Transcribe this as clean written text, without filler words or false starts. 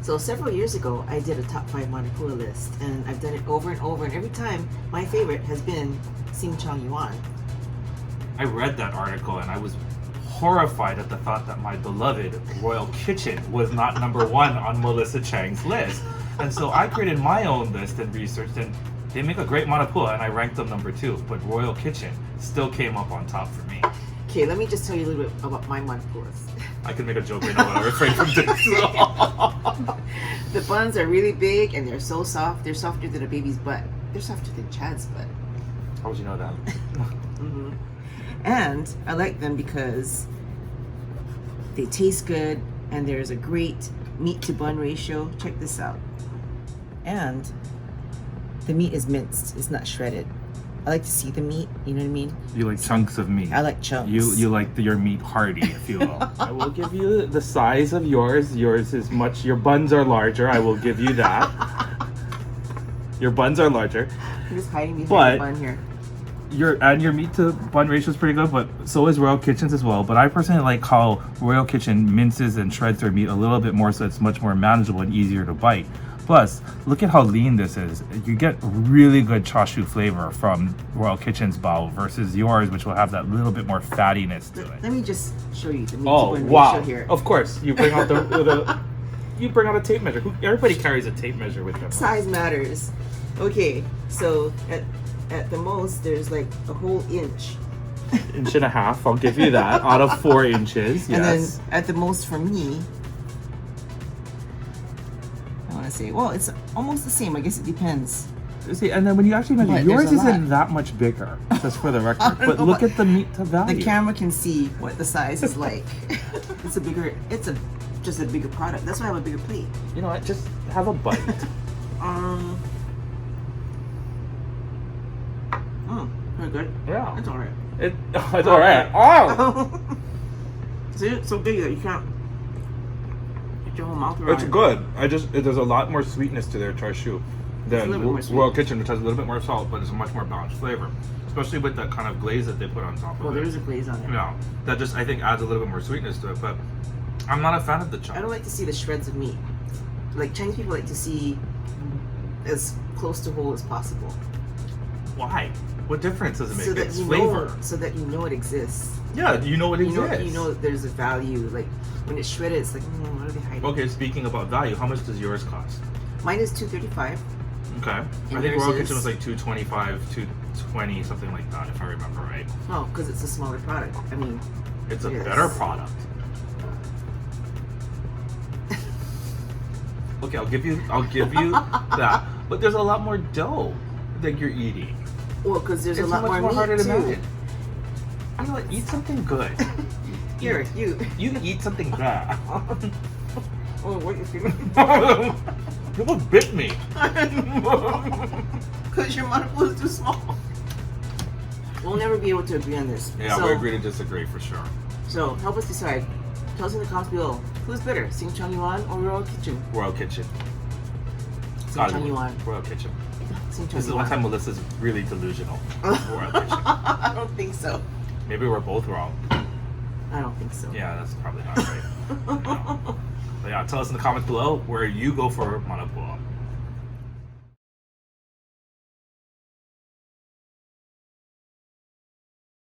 So several years ago, I did a top 5 Manapua list, and I've done it over and over, and every time, my favorite has been Cheong Yuan. I read that article and I was horrified at the thought that my beloved Royal Kitchen was not number 1 on Melissa Chang's list. And so I created my own list and researched, and they make a great Manapua, and I ranked them number 2. But Royal Kitchen still came up on top for me. Okay, let me just tell you a little bit about my Manapuas. I can make a joke right now, but I refrain from doing so. The buns are really big and they're so soft. They're softer than a baby's butt. They're softer than Chad's butt. How would you know that? Mm-hmm. And I like them because they taste good and there's a great meat to bun ratio. Check this out. And the meat is minced. It's not shredded. I like to see the meat, you know what I mean? You like chunks of meat. I like chunks. You like your meat hearty, if you will. I will give you the size of yours. Yours is much, your buns are larger. I will give you that. Your buns are larger. I'm just hiding behind the bun here. Your meat to bun ratio is pretty good, but so is Royal Kitchen's as well. But I personally like how Royal Kitchen minces and shreds their meat a little bit more, so it's much more manageable and easier to bite. Plus, look at how lean this is. You get really good chashu flavor from Royal Kitchen's bao versus yours, which will have that little bit more fattiness to it. Let me just show you the meat to Oh bun wow! ratio here. Of course, you bring out you bring out a tape measure. Everybody carries a tape measure with them. Size matters. Okay, so at the most, there's like a whole inch. Inch and a half. I'll give you that out of 4 inches. Yes. And then at the most for me, I want to say, well, it's almost the same. I guess it depends. See, and then when you actually measure, But yours there's a isn't lot. that much bigger, just for the record. I don't But know, look but at the meat to value. The camera can see what the size is like. It's just a bigger product. That's why I have a bigger plate. You know what? Just have a bite. Very good. Yeah. It's alright. It's all right. Oh, See, it's so big that you can't get your whole mouth around it's it. good. There's a lot more sweetness to their chashu than little bit more sweet. Royal Kitchen, which has a little bit more salt, but it's a much more balanced flavor. Especially with that kind of glaze that they put on top of Well, it. there is a glaze on it. Yeah, that just I think adds a little bit more sweetness to it. But I'm not a fan of the chunk. I don't like to see the shreds of meat. Like Chinese people like to see as close to whole as possible. Why? What difference does it make? So that It's you flavor. know, so that you know it exists. Yeah, you know what You exists. know that there's a value. Like when it's shredded, it's like, what are they hiding? Okay, speaking about value, how much does yours cost? Mine is $2.35. Okay. I think yours Royal is- Kitchen was like $2.25, $2.20, something like that, if I remember right. Oh, because it's a smaller product. I mean, It's a Yes. better product. Okay, I'll give you that. But there's a lot more dough that you're eating. well, because there's It's a lot much more harder meat to too. manage. You know what? Eat something good. Here, you. You eat something good. Oh, what you feeling? You almost bit me. Because your Manapua is too small. We'll never be able to agree on this. Yeah, so, we agree to disagree for sure. So help us decide. Tell us in the comments below. Who's better, Cheong Yuan or Royal Kitchen? Royal Kitchen. Cheong Yuan. Royal Kitchen. Cheong This is one Yuan. time Melissa's really delusional. Royal Kitchen. I don't think so. Maybe we're both wrong. I don't think so. Yeah, that's probably not right. No. But yeah, tell us in the comments below where you go for Manapua.